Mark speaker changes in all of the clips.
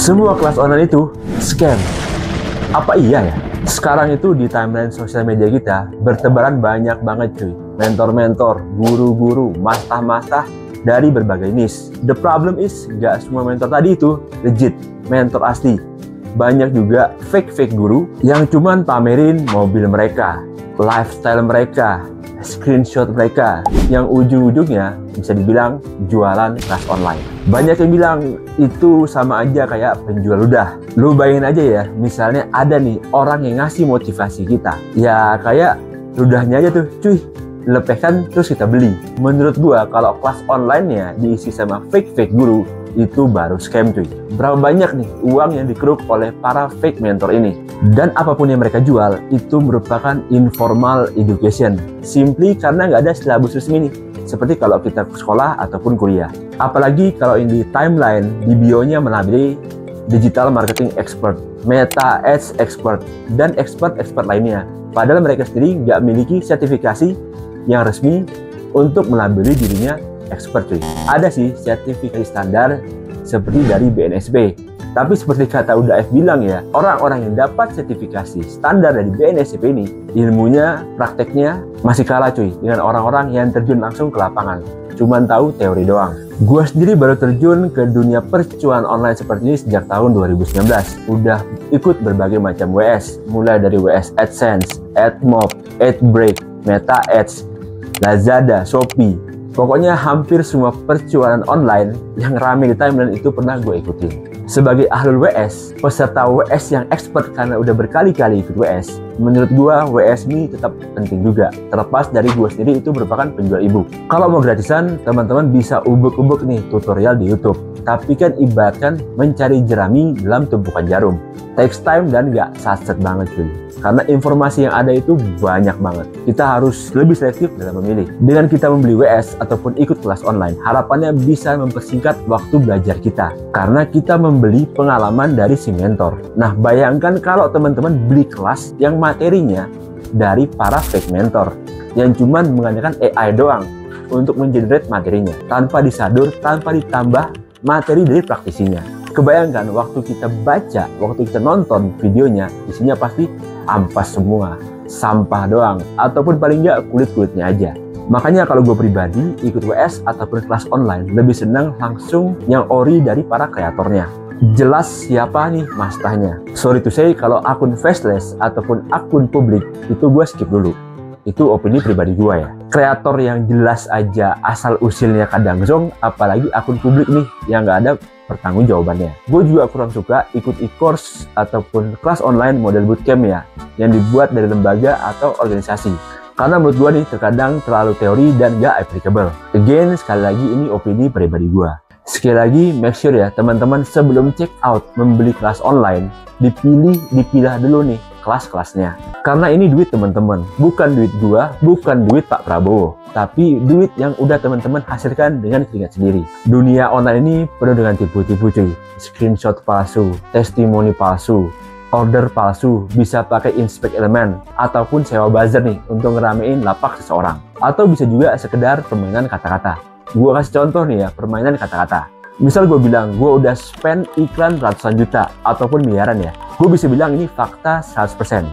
Speaker 1: Semua kelas online itu scam. Apa iya ya? Sekarang itu di timeline sosial media kita bertebaran banyak banget cuy. Mentor-mentor, guru-guru, mastah-mastah dari berbagai niche. The problem is, gak semua mentor tadi itu legit, mentor asli. Banyak juga fake guru yang cuman pamerin mobil mereka, lifestyle mereka, screenshot mereka, yang ujung-ujungnya bisa dibilang jualan kelas online. Banyak yang bilang itu sama aja kayak penjual ludah. Lu bayangin aja ya, misalnya ada nih orang yang ngasih motivasi kita, ya kayak ludahnya aja tuh cuy, lepehkan terus kita beli. Menurut gua kalau kelas online-nya diisi sama fake guru, itu baru scam cuy. Berapa banyak nih uang yang dikeruk oleh para fake mentor ini. Dan apapun yang mereka jual itu merupakan informal education, simply karena nggak ada silabus resmi nih, seperti kalau kita sekolah ataupun kuliah. Apalagi kalau ini timeline di bio-nya melabeli digital marketing expert, meta ads expert, dan expert lainnya, padahal mereka sendiri nggak memiliki sertifikasi yang resmi untuk melabeli dirinya expert cuy. Ada sih sertifikasi standar seperti dari BNSP, tapi seperti kata Uda F bilang ya, orang-orang yang dapat sertifikasi standar dari BNSP ini, ilmunya, prakteknya masih kalah cuy dengan orang-orang yang terjun langsung ke lapangan, cuman tahu teori doang. Gua sendiri baru terjun ke dunia percuan online seperti ini sejak tahun 2019. Udah ikut berbagai macam WS, mulai dari WS AdSense, AdMob, AdBreak, Meta Ads, Lazada, Shopee. Pokoknya hampir semua percuanan online yang rame di timeline itu pernah gue ikutin. Sebagai ahlul WS, peserta WS yang expert karena udah berkali-kali ikut WS, menurut gue WS ini tetap penting juga. Terlepas dari gue sendiri itu merupakan penjual ebook. Kalau mau gratisan, teman-teman bisa ubek-ubek nih tutorial di YouTube. Tapi kan ibaratkan mencari jerami dalam tumpukan jarum. Takes time dan gak satset banget cuy. Karena informasi yang ada itu banyak banget. Kita harus lebih selektif dalam memilih. Dengan kita membeli WS ataupun ikut kelas online, harapannya bisa mempersingkat waktu belajar kita. Karena kita membeli pengalaman dari si mentor. Nah, bayangkan kalau teman-teman beli kelas yang materinya dari para fake mentor, yang cuman mengandalkan AI doang untuk mengenerate materinya, tanpa disadur, tanpa ditambah materi dari praktisinya. Kebayangkan waktu kita baca, waktu kita nonton videonya, isinya pasti ampas semua, sampah doang, ataupun paling nggak kulit-kulitnya aja. Makanya kalau gue pribadi ikut WS ataupun kelas online, lebih senang langsung yang ori dari para kreatornya. Jelas siapa nih mastahnya. Sorry to say, kalau akun faceless ataupun akun publik itu gue skip dulu. Itu opini pribadi gue ya. Kreator yang jelas aja asal usulnya kadang zong, apalagi akun publik nih yang nggak ada pertanggung jawabannya. Gue juga kurang suka ikut e-course ataupun kelas online model bootcamp ya, yang dibuat dari lembaga atau organisasi. Karena menurut gue nih terkadang terlalu teori dan gak applicable. Again, sekali lagi ini opini pribadi gue. Sekali lagi, make sure ya teman-teman sebelum check out membeli kelas online, dipilah dulu nih kelas-kelasnya. Karena ini duit teman-teman, bukan duit gua, bukan duit Pak Prabowo, tapi duit yang udah teman-teman hasilkan dengan keringat sendiri. Dunia online ini penuh dengan tipu-tipu cuy. Screenshot palsu, testimoni palsu, order palsu, bisa pakai inspect elemen, ataupun sewa buzzer nih untuk ngeramein lapak seseorang. Atau bisa juga sekedar permainan kata-kata. Gua kasih contoh nih ya, permainan kata-kata. Misal gue bilang, gue udah spend iklan ratusan juta ataupun miliaran ya. Gue bisa bilang ini fakta 100%.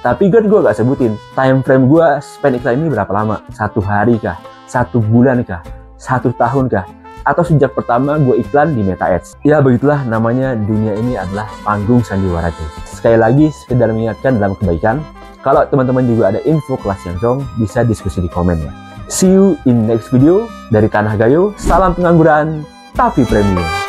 Speaker 1: Tapi gue gak sebutin time frame gue spend iklan ini berapa lama. 1 hari kah? 1 bulan kah? 1 tahun kah? Atau sejak pertama gue iklan di Meta Ads. Ya begitulah namanya, dunia ini adalah panggung sandiwara cuy. Sekali lagi sekedar mengingatkan dalam kebaikan. Kalau teman-teman juga ada info kelas yang zong, bisa diskusi di komen ya. See you in next video. Dari Tanah Gayo, salam pengangguran tapi premium.